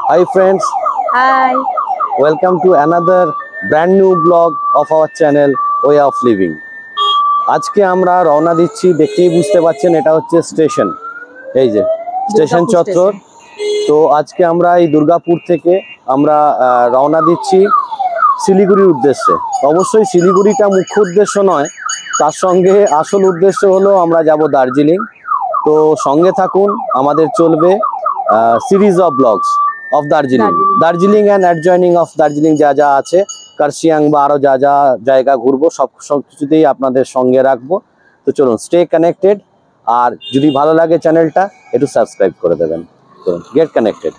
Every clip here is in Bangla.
Hi friends, Hi. welcome to another brand new vlog of our channel Way of Living. আজকে আমরা রওনা দিচ্ছি, দেখতেই বুঝতে পারছেন এটা হচ্ছে স্টেশন, এই যে স্টেশন চত্বর। তো আজকে আমরা এই দুর্গাপুর থেকে আমরা রওনা দিচ্ছি শিলিগুড়ির উদ্দেশ্যে। অবশ্যই শিলিগুড়িটা মুখ্য উদ্দেশ্য নয়, তার সঙ্গে আসল উদ্দেশ্য হলো আমরা যাব দার্জিলিং। তো সঙ্গে থাকুন, আমাদের চলবে series of blogs of Darjeeling and adjoining of Darjeeling যা যা আছে, কার্শিয়াং বা আরও যা যা জায়গা ঘুরবো সব কিছুতেই আপনাদের সঙ্গে রাখবো। তো চলুন, স্টে কানেক্টেড। আর যদি ভালো লাগে চ্যানেলটা একটু সাবস্ক্রাইব করে দেবেন। তো গেট কানেক্টেড।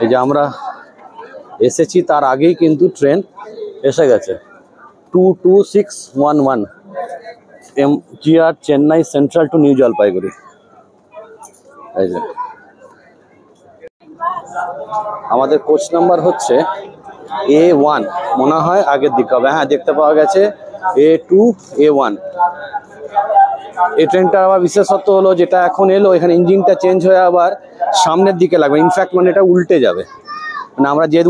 এই যে আমরা এসেছি, তার আগেই কিন্তু ট্রেন এসে গেছে 22611 MGR Chennai central two new Jalpaiguri. এই যে আমাদের কোচ নাম্বার হচ্ছে A1, মনে হয় আগের দিকে হবে। হ্যাঁ, দেখতে পাওয়া গেছে A2 A1। এই ট্রেনটার আবার বিশেষত্ব হলো, যেটা এখন এলো এখানে ইঞ্জিনটা চেঞ্জ হয়ে আবার সামনের দিকে লাগবে। ইনফ্যাক্ট মানে এটা উল্টে যাবে, মানে আমরা যে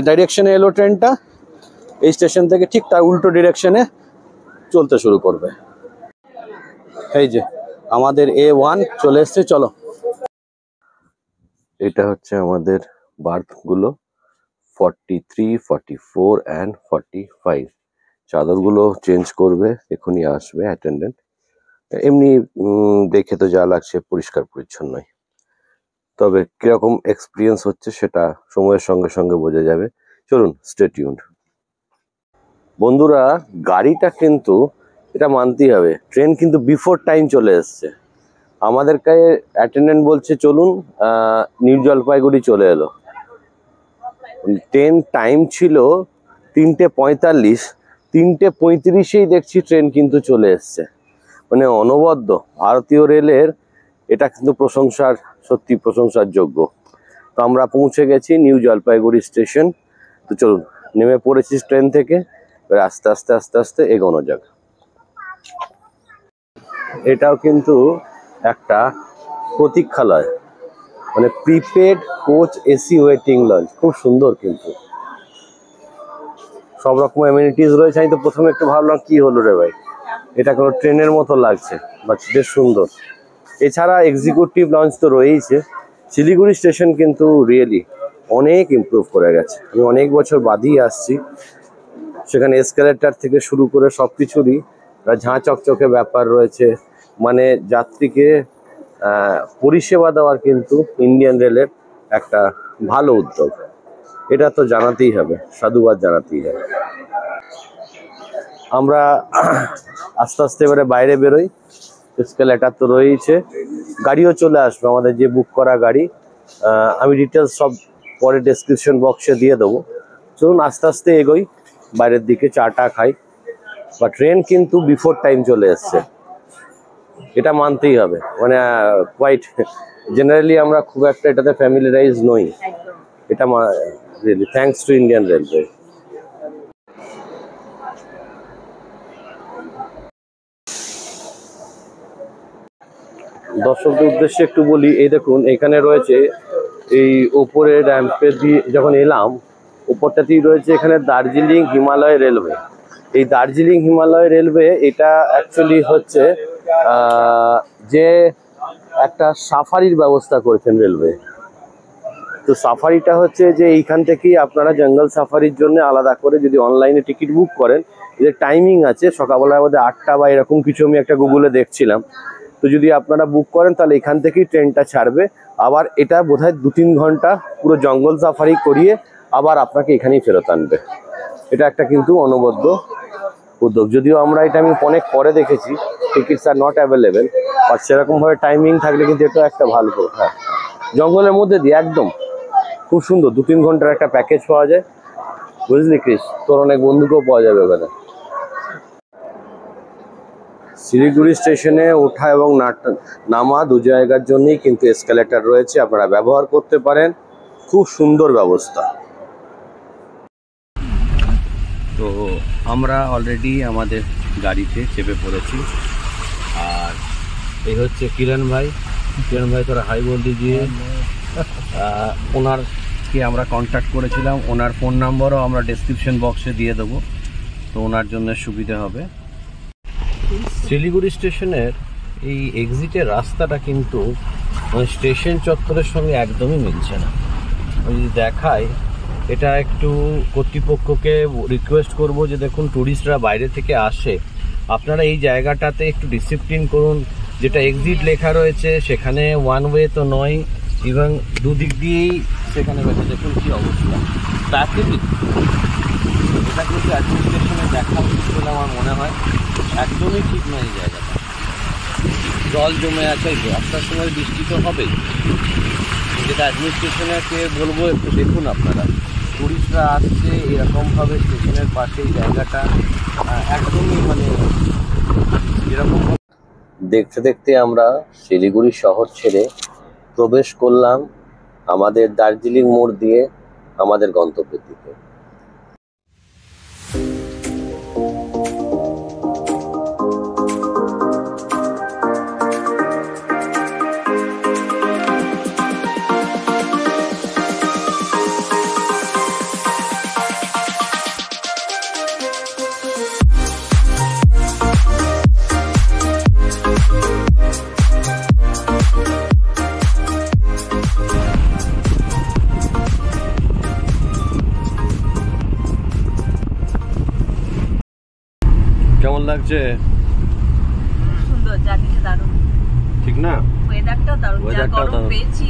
ডাইরেকশনে এলো ট্রেনটা এই স্টেশন থেকে ঠিক তার উল্টো ডিরেকশনে চলতে শুরু করবে। এই যে আমাদের A1 চলে এসছে, চলো। এটা হচ্ছে আমাদের বার্থগুলো 43, 44 অ্যান্ড 45। চাদরগুলো চেঞ্জ করবে, এখনই আসবে অ্যাটেন্ডেন্ট। এমনি দেখে তো যা লাগছে পরিষ্কার পরিচ্ছন্নই, তবে কিরকম এক্সপিরিয়েন্স হচ্ছে সেটা সময়ের সঙ্গে সঙ্গে বোঝা যাবে। চলুন, স্টে টিউনড। বন্ধুরা, গাড়িটা কিন্তু এটা মানতেই হবে, ট্রেন কিন্তু বিফোর টাইম চলে এসছে। আমাদেরকে অ্যাটেন্ডেন্ট বলছে চলুন, নিউ জলপাইগুড়ি চলে এলো। ট্রেন টাইম ছিল 3:45, 3:35 দেখছি ট্রেন কিন্তু চলে এসছে। মানে অনবদ্য ভারতীয় রেলের এটা কিন্তু প্রশংসার, সত্যি প্রশংসার যোগ্য। তো আমরা পৌঁছে গেছি নিউ জলপাইগুড়ি স্টেশন। তো চলুন, নেমে পড়েছি ট্রেন থেকে, আস্তে আস্তে আস্তে আস্তে এগোনো যাক। এটাও কিন্তু একটা প্রতীক্ষালয়, মানে prepaid coach AC waiting launch. খুব সুন্দর, কিন্তু সব রকম অ্যামিনিটিস রয়েছে। আমি তো প্রথমে একটু ভাবলাম কি হলো রে ভাই, এটা কোনো ট্রেনের মতো লাগছে, বাট বেশ সুন্দর। এছাড়া এক্সিকিউটিভ লঞ্চ তো রয়েইছে। শিলিগুড়ি স্টেশন কিন্তু রিয়েলি অনেক ইমপ্রুভ করে গেছে। আমি অনেক বছর বাদই আসছি, সেখানে এসকেলেটার থেকে শুরু করে সব কিছুরই ঝাঁ চকচকে ব্যাপার রয়েছে। মানে যাত্রীকে পরিষেবা দেওয়ার কিন্তু ইন্ডিয়ান রেলের একটা ভালো উদ্যোগ, এটা তো জানাতেই হবে, সাধুবাদ জানাতেই হবে। আমরা আস্তে আস্তে এবারে বাইরে বেরোই। এসকেলেটার তো রয়েছে, গাড়িও চলে আসবে আমাদের যে বুক করা গাড়ি। আমি ডিটেলস সব পরে ডেসক্রিপশন বক্সে দিয়ে দেবো। চলুন আস্তে আস্তে এগোই, বাইরের দিকে চাটা খাই। বা ট্রেন কিন্তু বিফোর টাইম চলে এসছে, এটা মানতেই হবে। মানে কোয়াইট জেনারেলি আমরা খুব একটা এটাতে ফ্যামিলিয়ারাইজ নই। এটা really thanks to Indian railway. দর্শকদের উদ্দেশ্যে একটু বলি, এই দেখুন এখানে রয়েছে এই ওপরে র্যাম্পে দিয়ে যখন এলাম, ওপরটাতেই রয়েছে এখানে দার্জিলিং হিমালয় রেলওয়ে। এই দার্জিলিং হিমালয় রেলওয়ে এটা অ্যাকচুয়ালি হচ্ছে যে একটা সাফারির ব্যবস্থা করেছেন রেলওয়ে। তো সাফারিটা হচ্ছে যে এইখান থেকেই আপনারা জঙ্গল সাফারির জন্য আলাদা করে যদি অনলাইনে টিকিট বুক করেন, এদের টাইমিং আছে সকালবেলার মধ্যে 8টা বা এরকম কিছু, আমি একটা গুগলে দেখছিলাম। তো যদি আপনারা বুক করেন তাহলে এখান থেকেই ট্রেনটা ছাড়বে। আবার এটা বোধহয় 2-3 ঘন্টা পুরো জঙ্গল সাফারি করিয়ে আবার আপনাকে এখানেই ফেরত আনবে। এটা একটা কিন্তু অনবদ্য উদ্যোগ। যদিও আমরা এটা আমি অনেক পরে দেখেছি, টিকিটস আর নট অ্যাভেলেবেল, আর সেরকমভাবে টাইমিং থাকলে কিন্তু এটা একটা ভালো। হ্যাঁ, জঙ্গলের মধ্যে দিয়ে একদম খুব সুন্দর 2-3 ঘন্টার একটা প্যাকেজ পাওয়া যায়। বুঝলি ক্রিস, তোর অনেক বন্ধুকেও পাওয়া যাবে ওখানে। শিলিগুড়ি স্টেশনে ওঠা এবং নামা দু জায়গার জন্যই কিন্তু এসকেলেটার রয়েছে, আপনারা ব্যবহার করতে পারেন। খুব সুন্দর ব্যবস্থা। তো আমরা অলরেডি আমাদের গাড়িতে চেপে পড়েছি, আর এই হচ্ছে কিরণ ভাই, किरण भाई थोड़ा हाई बोल दीजिए। ওনারকে আমরা কন্ট্যাক্ট করেছিলাম, ওনার ফোন নাম্বারও আমরা ডেসক্রিপশন বক্সে দিয়ে দেবো, তো ওনার জন্য সুবিধা হবে। শিলিগুড়ি স্টেশনের এই এক্সিটের রাস্তাটা কিন্তু স্টেশন চত্বরের সঙ্গে একদমই মিলছে না। আমি যদি দেখাই, এটা একটু কর্তৃপক্ষকে রিকোয়েস্ট করব যে দেখুন, ট্যুরিস্টরা বাইরে থেকে আসে, আপনারা এই জায়গাটাতে একটু ডিসিপ্লিন করুন। যেটা এক্সিট লেখা রয়েছে সেখানে ওয়ান ওয়ে তো নয়, এবং দুদিক দিয়েই সেখানে রয়েছে। দেখুন কী অবস্থা, ট্রাফিক। এটা কিন্তু অ্যাডমিনিস্ট্রেশনে দেখা উচিত বলে আমার মনে হয়, একদমই ঠিক নয় এই জায়গাটা। জল জমে আছে, রাস্তার সময় বৃষ্টি তো হবেই। যেটা অ্যাডমিনিস্ট্রেশনকে বলবো, একটু দেখুন আপনারা, টুরিস্টরা আসছে এরকমভাবে স্টেশনের পাশে এই জায়গাটা একদমই মানে এরকম। দেখতে দেখতে আমরা শিলিগুড়ি শহর ছেড়ে প্রবেশ করলাম আমাদের দার্জিলিং মোড় দিয়ে আমাদের গন্তব্যের দিকে। কেমন লাগছে? সুন্দর, জার্নিটা দারুণ, ঠিক না? ওয়েদারটাও দারুণ, যা গরম পেয়েছি।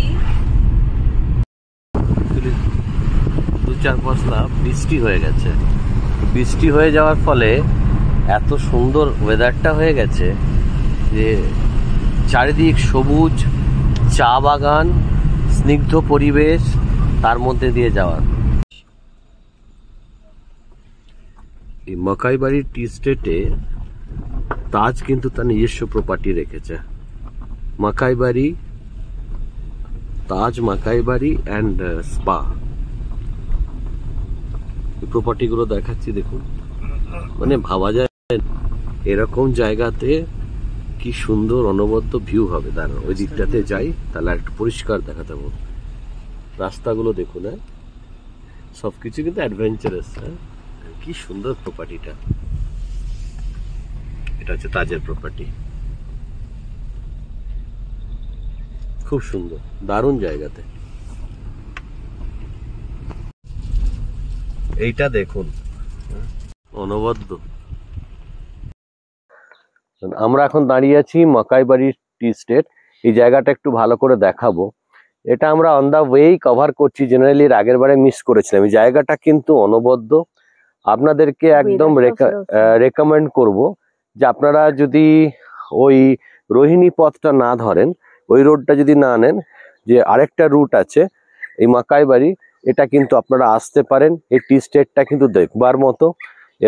2-4 পশলা বৃষ্টি হয়ে গেছে। বৃষ্টি হয়ে যাওয়ার ফলে এত সুন্দর ওয়েদারটা হয়ে গেছে যে চারিদিক সবুজ, চা বাগান, স্নিগ্ধ পরিবেশ, তার মধ্যে দিয়ে যাওয়ার। এই মাকাইবাড়ি টি স্টেটে তাজ কিন্তু তার নিজস্ব প্রপার্টি রেখেছে। মাকাইবাড়ি, তাজ মাকাইবাড়ি অ্যান্ড স্পা, প্রপার্টিগুলো দেখাচ্ছি দেখুন। মানে ভাবা যায় এরকম জায়গাতে কি সুন্দর অনবদ্য ভিউ হবে। তার ওই দিকটাতে যাই, তাহলে একটু পরিষ্কার দেখাতে পারবো। রাস্তাগুলো দেখুন, হ্যাঁ, সবকিছু কিন্তু অ্যাডভেঞ্চারাস। হ্যাঁ, কি সুন্দর প্রপার্টিটা। এটা হচ্ছে তাজের প্রপার্টি, খুব সুন্দর, দারুণ জায়গাতে। এইটা দেখুন, অনবদ্য। আমরা এখন দাঁড়িয়ে আছি মাকাইবাড়ি টি স্টেট। এই জায়গাটা একটু ভালো করে দেখাবো। এটা আমরা অন দা ওয়েই কভার করছি, জেনারেলি এর আগের বারে মিস করেছিলাম। এই জায়গাটা কিন্তু অনবদ্য। আপনাদেরকে একদম রেকমেন্ড করব যে আপনারা যদি ওই রোহিণী পথটা না ধরেন, ওই রোডটা যদি না নেন, যে আরেকটা রুট আছে এই মাকাইবাড়ি, এটা কিন্তু আপনারা আসতে পারেন। এই টি স্টেটটা কিন্তু দেখবার মতো।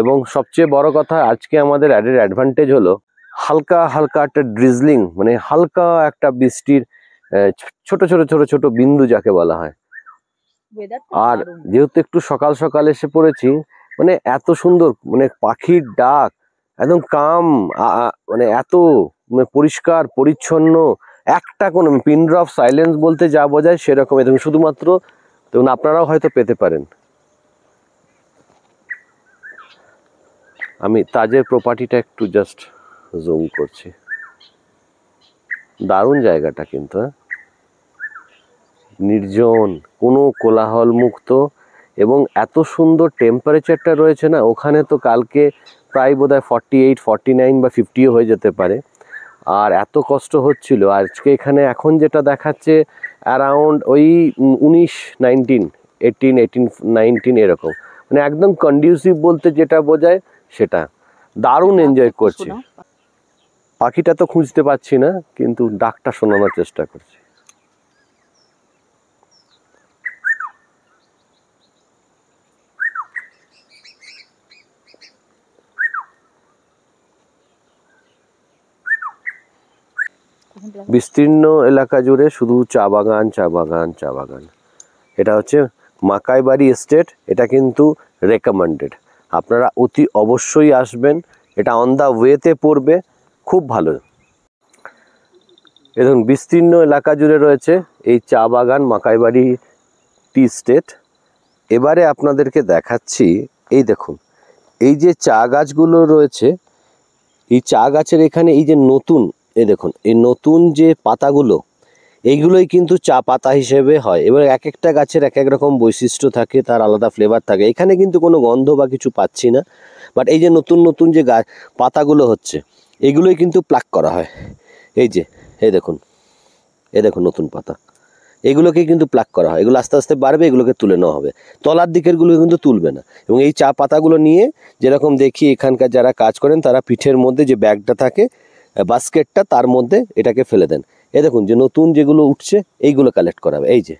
এবং সবচেয়ে বড় কথা, আজকে আমাদের অ্যাডেড অ্যাডভান্টেজ হলো হালকা হালকা একটা ড্রিজলিং, মানে হালকা একটা বৃষ্টির ছোট ছোট ছোট ছোট বিন্দু যাকে বলা হয়। আর যেহেতু একটু সকাল সকাল এসে পড়েছি, মানে এত সুন্দর, মানে পাখির ডাক, একদম কাম, মানে এত মানে পরিষ্কার পরিচ্ছন্ন, একটা কোনো পিন ড্রপ সাইলেন্স বলতে যা বোঝায় সেরকম। এবং শুধুমাত্র দেখুন, আপনারাও হয়তো পেতে পারেন। আমি তাজের প্রপার্টিটা একটু জাস্ট জুম করছি। দারুণ জায়গাটা কিন্তু, নির্জন, কোনো কোলাহল মুক্ত, এবং এত সুন্দর টেম্পারেচারটা রয়েছে না ওখানে। তো কালকে প্রায় বোধহয় 48, 49 বা 50 হয়ে যেতে পারে। আর এত কষ্ট হচ্ছিল, আজকে এখানে এখন যেটা দেখাচ্ছে অ্যারাউন্ড ওই 19, 19, 18, 19 এরকম, মানে একদম কন্ডিউসিভ বলতে যেটা বোঝায় সেটা। দারুণ এনজয় করছি। পাখিটা তো খুঁজতে পাচ্ছি না, কিন্তু ডাকটা শোনানোর চেষ্টা করছি। বিস্তীর্ণ এলাকা জুড়ে শুধু চা বাগান, চা বাগান, চা বাগান। এটা হচ্ছে মাকাইবাড়ি এস্টেট। এটা কিন্তু রেকমেন্ডেড, আপনারা অতি অবশ্যই আসবেন। এটা অন দা ওয়েতে পড়বে, খুব ভালো। এই দেখুন বিস্তীর্ণ এলাকা জুড়ে রয়েছে এই চা বাগান মাকাইবাড়ি টি স্টেট। এবারে আপনাদেরকে দেখাচ্ছি, এই দেখুন এই যে চা গাছগুলো রয়েছে, এই চা গাছের এখানে এই যে নতুন, এই দেখুন এই নতুন যে পাতাগুলো, এইগুলোই কিন্তু চা পাতা হিসেবে হয়। এবার এক একটা গাছের এক এক রকম বৈশিষ্ট্য থাকে, তার আলাদা ফ্লেভার থাকে। এখানে কিন্তু কোনো গন্ধ বা কিছু পাচ্ছি না, বাট এই যে নতুন নতুন যে পাতাগুলো হচ্ছে, এগুলোই কিন্তু প্লাক করা হয়। এই যে এই দেখুন নতুন পাতা, এগুলোকে কিন্তু প্লাক করা হয়। এগুলো আস্তে আস্তে বাড়বে, এগুলোকে তুলে নেওয়া হবে। তলার দিকেরগুলো কিন্তু তুলবে না। এবং এই চা পাতাগুলো নিয়ে যেরকম দেখি এখানকার যারা কাজ করেন, তারা পিঠের মধ্যে যে ব্যাগটা থাকে, বাস্কেটটা, তার মধ্যে এটাকে ফেলে দেন। এই দেখুন যে নতুন যেগুলো উঠছে, এইগুলো কালেক্ট করা হবে। এই যে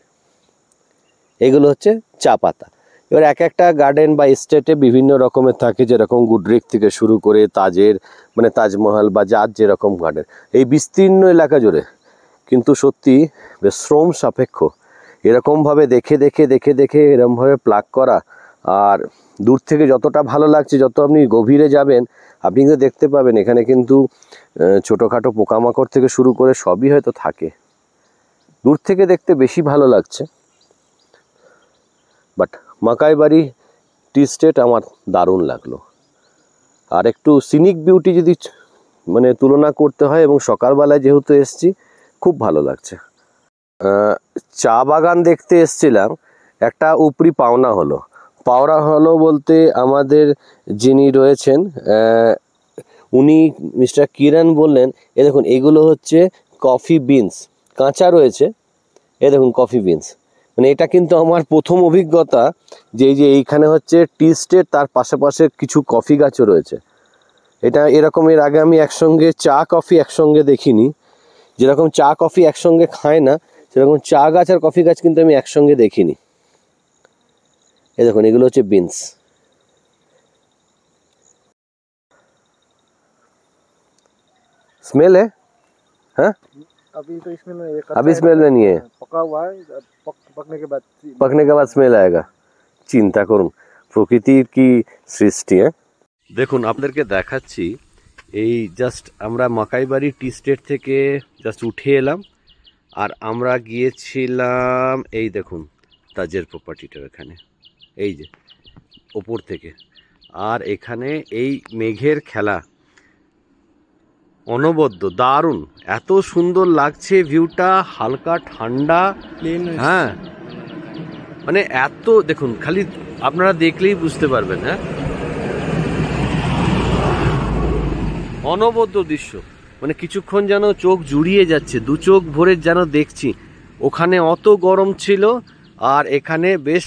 এগুলো হচ্ছে চা পাতা। এবার এক একটা গার্ডেন বা এস্টেটে বিভিন্ন রকমের থাকে, যেরকম গুডরিক থেকে শুরু করে তাজের, মানে তাজমহল বা যার যেরকম গার্ডেন, এই বিস্তীর্ণ এলাকা জুড়ে কিন্তু সত্যি বেশ শ্রম সাপেক্ষ এরকমভাবে দেখে দেখে দেখে দেখে এরকমভাবে প্লাক করা। আর দূর থেকে যতটা ভালো লাগছে, যত আপনি গভীরে যাবেন আপনি কিন্তু দেখতে পাবেন এখানে কিন্তু ছোটোখাটো পোকামাকড় থেকে শুরু করে সবই হয়তো থাকে। দূর থেকে দেখতে বেশি ভালো লাগছে। বাট মাকাইবাড়ি টি স্টেট আমার দারুণ লাগলো। আর একটু সিনিক বিউটি যদি মানে তুলনা করতে হয়, এবং সকালবেলায় যেহেতু এসছি, খুব ভালো লাগছে। চা বাগান দেখতে এসছিলাম, একটা উপরি পাওনা হলো বলতে আমাদের যিনি রয়েছেন উনি মিস্টার কিরণ বললেন, এ দেখুন এগুলো হচ্ছে কফি বিনস, কাঁচা রয়েছে। এ দেখুন কফি বিনস, মানে এটা কিন্তু আমার প্রথম অভিজ্ঞতা যে এই যে এইখানে হচ্ছে টি স্টেট, তার পাশাপাশি কিছু কফি গাছও রয়েছে। এটা এরকম এর আগে আমি একসঙ্গে চা কফি একসঙ্গে দেখিনি। যেরকম চা কফি একসঙ্গে খায় না, সেরকম চা গাছ আর কফি গাছ কিন্তু আমি একসঙ্গে দেখিনি। এই দেখুন এগুলো হচ্ছে বিনস। स्मेल है? हाँ अभी तो इसमें नहीं है, अभी स्मेल नहीं है, पका हुआ है। पकने के बाद स्मेल आएगा। চিন্তা করুন প্রকৃতির কি সৃষ্টি। দেখুন আপনাদেরকে দেখাচ্ছি, এই জাস্ট আমরা মাকাইবাড়ি টি স্টেট থেকে জাস্ট উঠে এলাম, আর আমরা গিয়েছিলাম এই দেখুন তাজের প্রপার্টিটা এখানে, এই যে ওপর থেকে। আর এখানে এই মেঘের খেলা অনবদ্য, দারুণ, এত সুন্দর লাগছে ভিউটা, হালকা ঠান্ডা। হ্যাঁ মানে এত দেখুন, খালি আপনারা দেখলেই বুঝতে পারবেন। হ্যাঁ অনবদ্য দৃশ্য, মানে কিছুক্ষণ যেন চোখ জুড়িয়ে যাচ্ছে, দু চোখ ভরে যেন দেখছি। ওখানে অত গরম ছিল, আর এখানে বেশ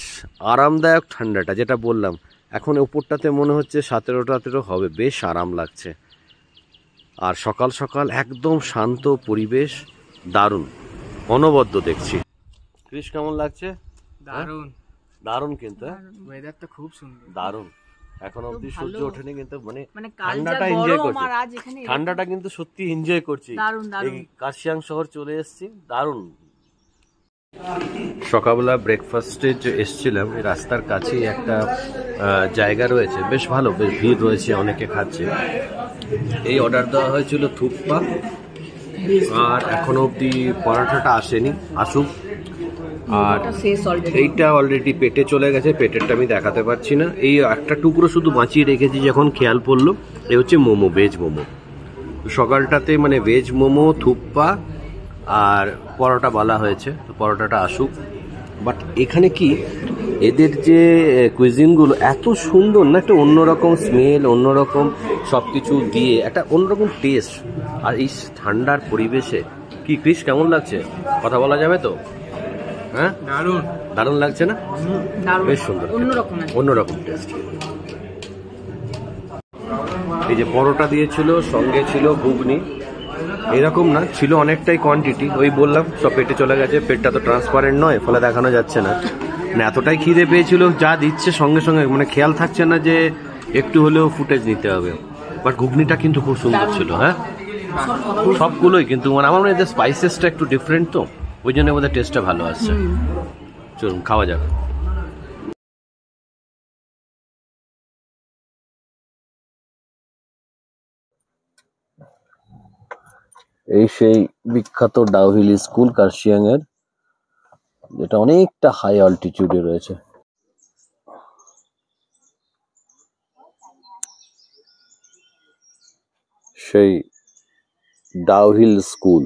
আরামদায়ক ঠান্ডাটা, যেটা বললাম। এখন উপরটাতে মনে হচ্ছে 17-18 হবে, বেশ আরাম লাগছে। আর সকাল সকাল একদম শান্ত পরিবেশ, দারুণ, অনবদ্য দেখছি। ক্রিস কেমন লাগছে? দারুন দারুণ, কিন্তু ওয়েদারটা খুব সুন্দর, দারুণ। এখন অবধি সূর্য ওঠেনি, কিন্তু মানে কাল যা ঠান্ডাটা এনজয় গরম, করছি। আর আজ এখানে ঠান্ডাটা কিন্তু সত্যি এনজয় করছি। দারুণ দারুণ। এই কার্শিয়াং শহর চলে এসেছি, দারুণ। সকালবেলা ব্রেকফাস্টে যে এসছিলাম, এই রাস্তার কাছেই একটা জায়গা রয়েছে, বেশ ভালো, বেশ ভিড় রয়েছে, অনেকে খাচ্ছে। এই অর্ডার দেওয়া হয়েছিল থুপ্পা, আর এখনো অবধি পরাঠাটা আসেনি, আসুক। আর এইটা অলরেডি পেটে চলে গেছে, পেটেরটা আমি দেখাতে পারছি না। এই একটা টুকরো শুধু বাঁচিয়ে রেখেছি, যখন খেয়াল পড়লো। এই হচ্ছে মোমো, ভেজ মোমো। সকালটাতে মানে ভেজ মোমো, থুপ্পা আর পরোটা বলা হয়েছে, তো পরোটাটা আসুক। বাট এখানে কি এদের যে কুইজিনগুলো এত সুন্দর না, একটা অন্যরকম স্মেল, অন্যরকম সব কিছু দিয়ে একটা অন্যরকম টেস্ট। আর এই ঠান্ডার পরিবেশে কি ক্রিস কেমন লাগছে? কথা বলা যাবে তো? হ্যাঁ দারুন দারুণ লাগছে না? বেশ সুন্দর, অন্যরকম টেস্ট। এই যে পরোটা দিয়েছিল, সঙ্গে ছিল ঘুগনি। এরকম না, ছিল অনেকটাই কোয়ান্টিটি। ওই বললাম সব পেটে চলে গেছে, পেটটা তো ট্রান্সপারেন্ট নয়, ফলে দেখানো যাচ্ছে না। মানে এতটাই খিদে পেয়েছিল, যা দিচ্ছে সঙ্গে সঙ্গে, মানে খেয়াল থাকছে না যে একটু হলেও ফুটেজ নিতে হবে। বাট ঘুগনিটা কিন্তু খুব সুন্দর ছিল। হ্যাঁ সবগুলোই কিন্তু, মানে আমার মনে হয় স্পাইসেসটা একটু ডিফারেন্ট, তো ওই জন্য বোধহয় টেস্টটা ভালো আসছে। চলুন খাওয়া যাবে। এই সেই বিখ্যাত ডাউহিল স্কুল কার্শিয়াং এর, যেটা অনেকটা হাই অল্টিটিউডে রয়েছে। সেই ডাউহিল স্কুল,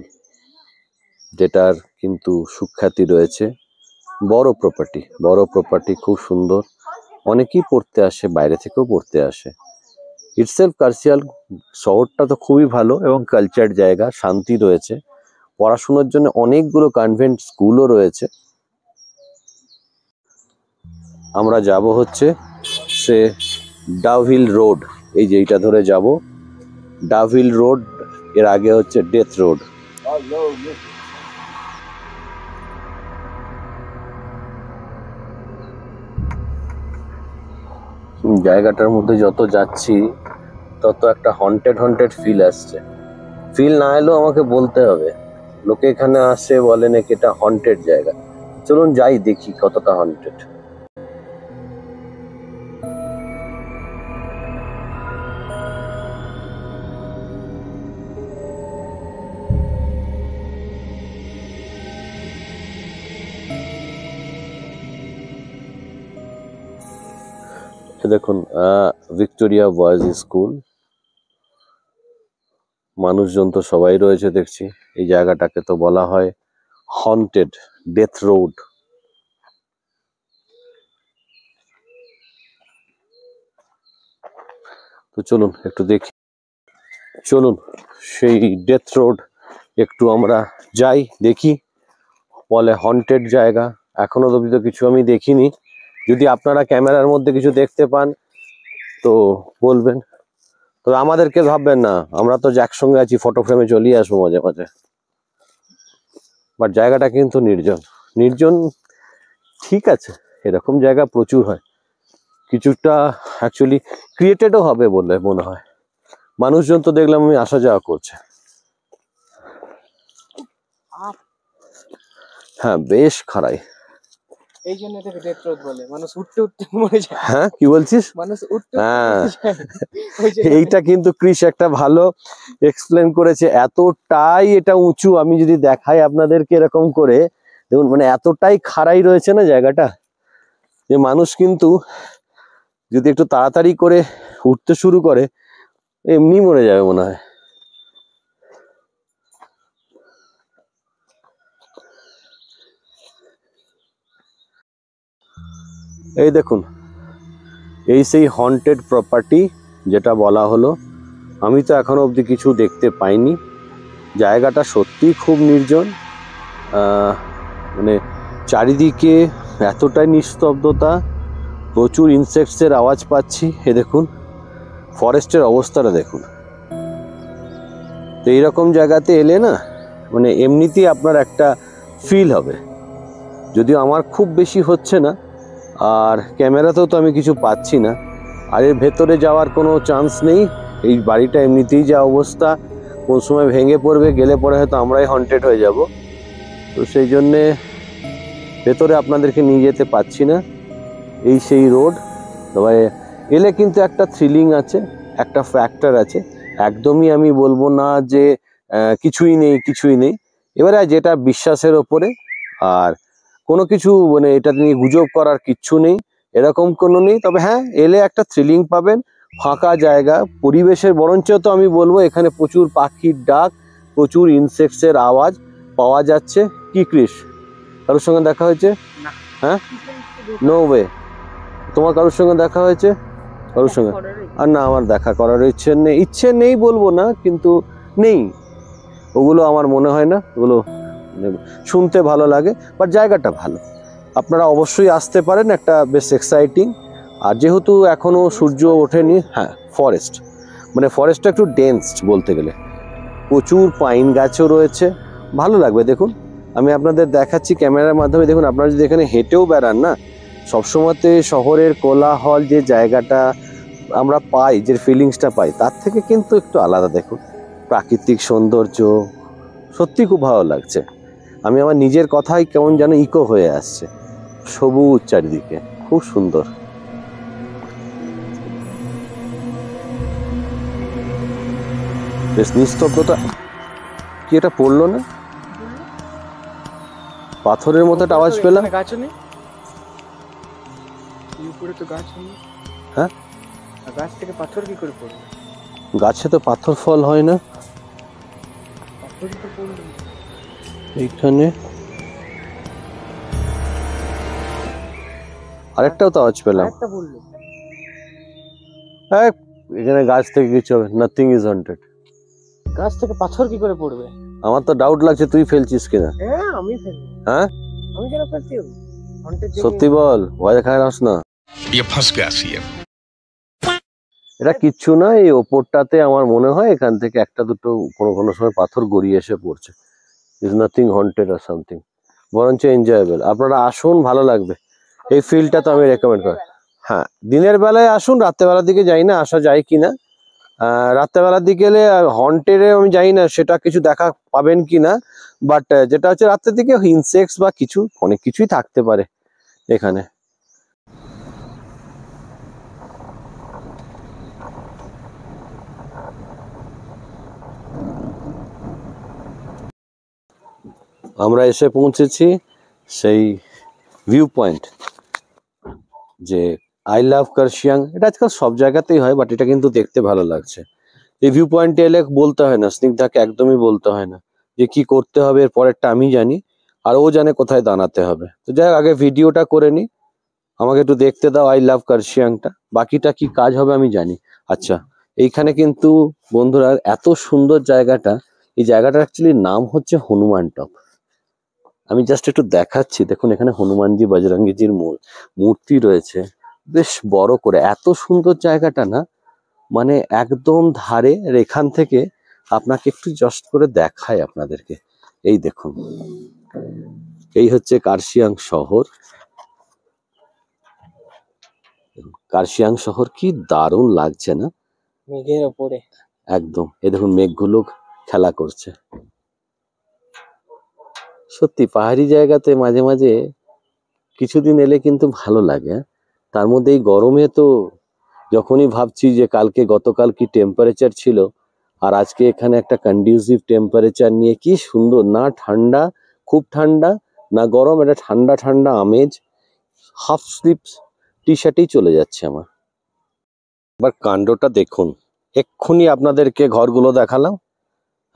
যেটার কিন্তু সুখ্যাতি রয়েছে। বড় প্রপার্টি, খুব সুন্দর। অনেকেই পড়তে আসে, বাইরে থেকেও পড়তে আসে। ইটসেলফ কার্শিয়াং শহরটা তো খুবই ভালো এবং কালচার জায়গা, শান্তি রয়েছে। পড়াশোনার জন্য অনেকগুলো কনভেন্ট স্কুলও রয়েছে। আমরা যাব হচ্ছে সে ডাউহিল রোড, এই যে এইটা ধরে যাব ডাউহিল রোড, এর আগে হচ্ছে ডেথ রোড। জায়গাটার মধ্যে যত যাচ্ছি তত একটা হন্টেড ফিল আসছে। ফিল না এলেও আমাকে বলতে হবে, লোকে এখানে আসে বলে নাকি এটা হন্টেড জায়গা। চলুন যাই দেখি কতটা হন্টেড। দেখুন ভিক্টোরিয়া বয়েজ স্কুল, মানুষজন তো সবাই রয়েছে দেখছি। এই জায়গাটাকে তো বলা হয় হন্টেড ডেথ রোড। তো চলুন একটু দেখি, চলুন সেই ডেথ রোড একটু আমরা যাই, দেখি। বলে হন্টেড জায়গা, এখনো অবধি তো কিছু আমি দেখিনি। যদি আপনারা ক্যামেরার মধ্যে কিছু দেখতে পান তো বলবেন, তো আমাদেরকে ভাববেন না, আমরা তো একসঙ্গে আছি, ফটো ফ্রেমে চলিয়ে আসবো মাঝে মাঝে। বাট জায়গাটা কিন্তু নির্জন ঠিক আছে, এরকম জায়গা প্রচুর হয়। কিছুটা অ্যাকচুয়ালি ক্রিয়েটেডও হবে বলে মনে হয়। মানুষজন তো দেখলাম আমি আসা যাওয়া করছে। হ্যাঁ, বেশ খাড়াই। এই জন্য এটাকে ডেথ রোড বলে, মানুষ উঠতে উঠতে মরে যায়। হ্যাঁ, কি বলছিস? মানুষ উঠতে হ্যাঁ, ওই যে এইটা কিন্তু ক্রিস একটা ভালো এক্সপ্লেন করেছে। এতটাই এটা উঁচু, আমি যদি দেখাই আপনাদেরকে এরকম করে, দেখুন মানে এতটাই খাড়াই রয়েছে না জায়গাটা, যে মানুষ কিন্তু যদি একটু তাড়াতাড়ি করে উঠতে শুরু করে এমনি মরে যাবে মনে হয়। এই দেখুন, এই সেই হন্টেড প্রপার্টি যেটা বলা হলো। আমি তো এখনো অবধি কিছু দেখতে পাইনি। জায়গাটা সত্যিই খুব নির্জন, মানে চারিদিকে এতটাই নিস্তব্ধতা, প্রচুর ইনসেক্টসের আওয়াজ পাচ্ছি। এ দেখুন ফরেস্টের অবস্থাটা দেখুন। তো এইরকম জায়গাতে এলে না মানে এমনিতেই আপনার একটা ফিল হবে। যদিও আমার খুব বেশি হচ্ছে না, আর ক্যামেরাতেও তো আমি কিছু পাচ্ছি না। আর এর ভেতরে যাওয়ার কোনো চান্স নেই। এই বাড়িটা এমনিতেই যা অবস্থা, কোন সময় ভেঙে পড়বে, গেলে পরে হয়তো আমরাই হন্টেড হয়ে যাব। তো সেই জন্যে ভেতরে আপনাদেরকে নিয়ে যেতে পাচ্ছি না। এই সেই রোড। তবে এলে কিন্তু একটা থ্রিলিং আছে, একটা ফ্যাক্টর আছে। একদমই আমি বলবো না যে কিছুই নেই। এবারে যেটা বিশ্বাসের ওপরে, আর কোনো কিছু মানে এটা নিয়ে গুজব করার কিচ্ছু নেই, এরকম কোনো নেই। তবে হ্যাঁ, এলে একটা থ্রিলিং পাবেন, ফাঁকা জায়গা, পরিবেশের বরঞ্চ তো আমি বলবো এখানে প্রচুর পাখির ডাক, প্রচুর ইনসেক্টসের আওয়াজ পাওয়া যাচ্ছে। কি ক্রিস, কারোর সঙ্গে দেখা হয়েছে? হ্যাঁ, নো ওয়ে। তোমার কারোর সঙ্গে দেখা হয়েছে? কারোর সঙ্গে? আর না, আমার দেখা করার ইচ্ছে নেই বলবো না, কিন্তু নেই। ওগুলো আমার মনে হয় না, ওগুলো শুনতে ভালো লাগে। বাট জায়গাটা ভালো, আপনারা অবশ্যই আসতে পারেন, একটা বেশ এক্সাইটিং। আর যেহেতু এখনো সূর্য ওঠেনি, হ্যাঁ ফরেস্ট, মানে ফরেস্টটা একটু ডেন্স বলতে গেলে, প্রচুর পাইন গাছও রয়েছে, ভালো লাগবে। দেখুন আমি আপনাদের দেখাচ্ছি ক্যামেরার মাধ্যমে। দেখুন আপনারা যদি এখানে হেঁটেও বেড়ান না, সবসময়তে শহরের কোলাহল যে জায়গাটা আমরা পাই, যে ফিলিংসটা পাই, তার থেকে কিন্তু একটু আলাদা। দেখুন প্রাকৃতিক সৌন্দর্য সত্যি খুব ভালো লাগছে। আমি আমার নিজের কথাই কেমন যেন ইকো হয়ে আসছে। সবুজ চারিদিকে, খুব সুন্দর। বেশ নিস্তব্ধতা। কি এটা পড়লো না? পাথরের মতো একটা আওয়াজ পেলাম। গাছও নেই, উপরে তো গাছ নেই। হ্যাঁ, গাছ থেকে পাথর কি করে পড়বে? গাছে তো পাথর ফল হয় না। পাথর তো পড়লো এইখানে আরেকটাও তো আওয়াজ পেলাম। একটা পড়লো। হ্যাঁ, এখানে গাছ থেকে কিছু হবে, নাথিং ইজ হন্টেড। গাছ থেকে পাথর কি করে পড়বে? আমার তো ডাউট লাগছে তুই ফেলছিস কিনা। হ্যাঁ আমি ফেলবো। হ্যাঁ, আমি কেন ফেলছি? সত্যি বল, ভয় দেখায় রাস না। ये फंस गया सीएम। এটা কিচ্ছু না, এই ওপরটাতে আমার মনে হয় এখান থেকে একটা দুটো কোনো কোনো সময় পাথর গড়িয়ে এসে পড়ছে। Is nothing haunted or something, বরঞ্চ এনজয়েবল। আপনারা আসুন, ভালো লাগবে। এই ফিল্ডটা তো আমি রেকমেন্ড করি। হ্যাঁ, দিনের বেলায় আসুন, রাত্রেবেলার দিকে যাই না, আসা যায় কিনা। রাত্রেবেলার দিকে গেলে হন্টেডে আমি যাই না, সেটা কিছু দেখা পাবেন কিনা, বাট যেটা হচ্ছে রাত্রের দিকে ইনসেক্টস বা কিছু অনেক কিছুই থাকতে পারে এখানে। আমরা এসে পৌঁছেছি সেই ভিউ পয়েন্ট, যে আই লাভ কার্শিয়াং। এটা আজকাল সব জায়গাতেই হয়, বাট এটা কিন্তু দেখতে ভালো লাগছে। এই ভিউ পয়েন্টে এলে বলতে হয় না, স্নিগ্ধাকে একদমই বলতে হয় না যে কি করতে হবে, এর পরেরটা আমি জানি, আর ও জানে কোথায় দাঁড়াতে হবে। তো যাই হোক, আগে ভিডিওটা করে নি, আমাকে একটু দেখতে দাও আই লাভ কার্শিয়াংটা, বাকিটা কি কাজ হবে আমি জানি। আচ্ছা, এইখানে কিন্তু বন্ধুরা এত সুন্দর জায়গাটা, এই জায়গাটার অ্যাকচুয়ালি নাম হচ্ছে হনুমান টপ। আমি জাস্ট একটু দেখাচ্ছি, দেখুন এখানে হনুমানজি বজরঙ্গীজির মূর্তি রয়েছে বেশ বড় করে। এত সুন্দর জায়গাটা না, মানে একদম ধারে, এখান থেকে আপনাকে একটু জাস্ট করে দেখায় আপনাদেরকে। এই দেখুন, এই হচ্ছে কার্শিয়াং শহর। কার্শিয়াং শহর কি দারুণ লাগছে না? মেঘের ওপরে একদম, এই দেখুন মেঘগুলো খেলা করছে। সত্যি পাহাড়ি জায়গাতে মাঝে মাঝে কিছুদিন এলে কিন্তু ভালো লাগে। তার মধ্যে এই গরমে তো যখনই ভাবছি যে গতকাল কি টেম্পারেচার ছিল, আর আজকে এখানে একটা কন্ডিউসিভ টেম্পারেচার নিয়ে, কি সুন্দর, না ঠান্ডা খুব ঠান্ডা, না গরম, এটা ঠান্ডা ঠান্ডা আমেজ। হাফ স্লিভস টি শার্টেই চলে যাচ্ছে আমার। এবার কাণ্ডটা দেখুন, এক্ষুনি আপনাদেরকে ঘরগুলো দেখালাম,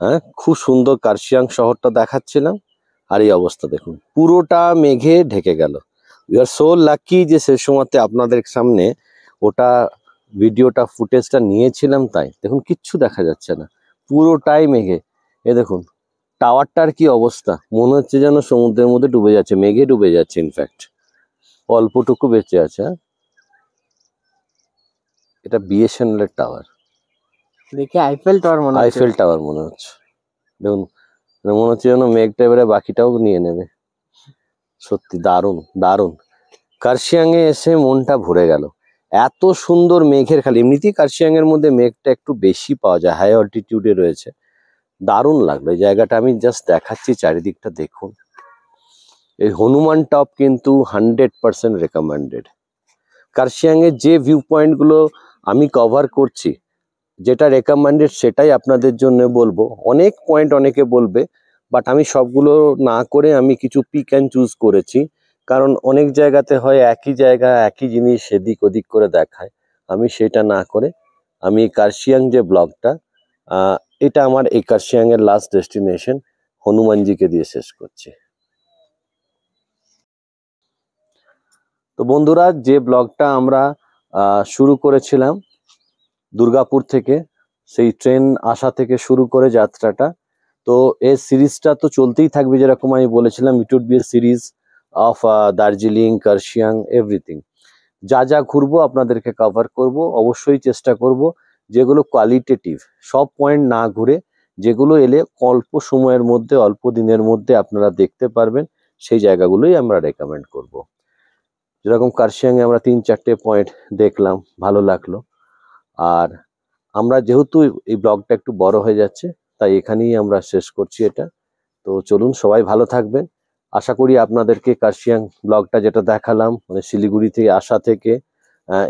হ্যাঁ খুব সুন্দর কার্শিয়াং শহরটা দেখাচ্ছিলাম, আর এই অবস্থা দেখুন, পুরোটা মেঘে ঢেকে গেল। উই আর সো লাকি যে সে সময়তে আপনাদের সামনে ওটা ভিডিওটা ফুটেজটা নিয়েছিলাম, তাই দেখুন কিচ্ছু দেখা যাচ্ছে না, পুরোটাই মেঘে। এ দেখুন টাওয়ারটার কি অবস্থা, মনে হচ্ছে যেন সমুদ্রের মধ্যে ডুবে যাচ্ছে, মেঘে ডুবে যাচ্ছে। ইনফ্যাক্ট অল্পটুকু বেঁচে আছে। এটা বিএসএনএল এর টাওয়ার, দেখে আইফেল টাওয়ার মনে হচ্ছে। আইফেল টাওয়ার মনে হচ্ছে। দেখুন মনে হচ্ছে যেন মেঘটা এবারে বাকিটাও নিয়ে নেবে। সত্যি দারুণ দারুণ। কার্শিয়াং এ এসে মনটা ভরে গেল, এত সুন্দর মেঘের খালি। এমনিতেই কার্শিয়াং এর মধ্যে মেঘটা একটু বেশি পাওয়া যায়, হাই অল্টিটিউডে রয়েছে। দারুণ লাগলো এই জায়গাটা, আমি জাস্ট দেখাচ্ছি চারিদিকটা দেখুন। এই হনুমান টপ কিন্তু 100% রেকমেন্ডেড। কার্শিয়াং এর যে ভিউ পয়েন্ট গুলো আমি কভার করছি, যেটা রেকমেন্ডেড সেটাই আপনাদের জন্য বলবো। অনেক পয়েন্ট অনেকে বলবে, বাট আমি সবগুলো না করে আমি কিছু পিক অ্যান্ড চুজ করেছি, কারণ অনেক জায়গাতে হয় একই জায়গা একই জিনিস এদিক ওদিক করে দেখায়। আমি সেটা না করে আমি কার্শিয়াং যে ব্লগটা, এটা আমার এই কার্শিয়াং এর লাস্ট ডেস্টিনেশন, হনুমানজিকে দিয়ে শেষ করছি। তো বন্ধুরা, যে ব্লগটা আমরা শুরু করেছিলাম দুর্গাপুর থেকে, সেই ট্রেন আসা থেকে শুরু করে যাত্রাটা, তো এই সিরিজটা তো চলতেই থাকবে। যেরকম আমি বলেছিলাম, it would be a series of Darjeeling, Kurseong, everything. যা যা ঘুরবো আপনাদেরকে কভার করব, অবশ্যই চেষ্টা করব যেগুলো কোয়ালিটেটিভ, সব পয়েন্ট না ঘুরে যেগুলো এলে অল্প সময়ের মধ্যে অল্প দিনের মধ্যে আপনারা দেখতে পারবেন, সেই জায়গাগুলোই আমরা রেকমেন্ড করব। যেরকম কার্শিয়াং এ আমরা 3-4টে পয়েন্ট দেখলাম, ভালো লাগলো। আর আমরা যেহেতু এই ব্লগটা একটু বড় হয়ে যাচ্ছে, তাই এখানেই আমরা শেষ করছি এটা। তো চলুন, সবাই ভালো থাকবেন। আশা করি আপনাদেরকে কার্শিয়াং ব্লগটা যেটা দেখালাম, মানে শিলিগুড়ি থেকে আসা থেকে,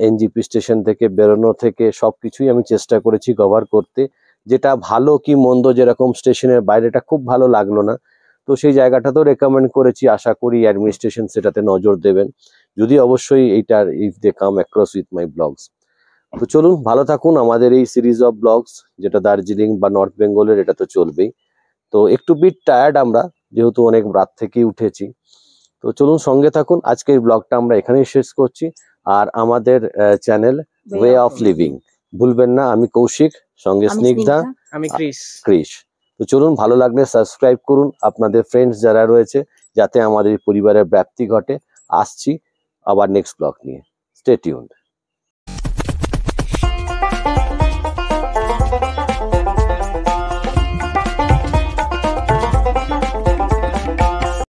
এনজিপি স্টেশন থেকে বেরোনো থেকে, সবকিছুই আমি চেষ্টা করেছি কভার করতে। যেটা ভালো কি মন্দ, যেরকম স্টেশনের বাইরেটা খুব ভালো লাগলো না, তো সেই জায়গাটাতেও রেকমেন্ড করেছি। আশা করি অ্যাডমিনিস্ট্রেশন সেটাতে নজর দেবেন, যদি অবশ্যই এইটার if they come across with my blogs. তো চলুন, ভালো থাকুন। আমাদের এই সিরিজ অফ ব্লগস যেটা দার্জিলিং বা নর্থ বেঙ্গলের, এটা তো চলবেই। তো একটু বিট টায়ার্ড আমরা, যেহেতু অনেক রাত থেকেই উঠেছি। তো চলুন, সঙ্গে থাকুন। আজকের ব্লগটা আমরা এখানেই শেষ করছি। আর আমাদের চ্যানেল ওয়ে অফ লিভিং ভুলবেন না। আমি কৌশিক, সঙ্গে স্নিগ্ধা, আমি ক্রিশ। তো চলুন, ভালো লাগলে সাবস্ক্রাইব করুন আপনাদের ফ্রেন্ডস যারা রয়েছে, যাতে আমাদের পরিবারের ব্যাপ্তি ঘটে। আসছি আবার নেক্সট ব্লগ নিয়ে। Stay tuned.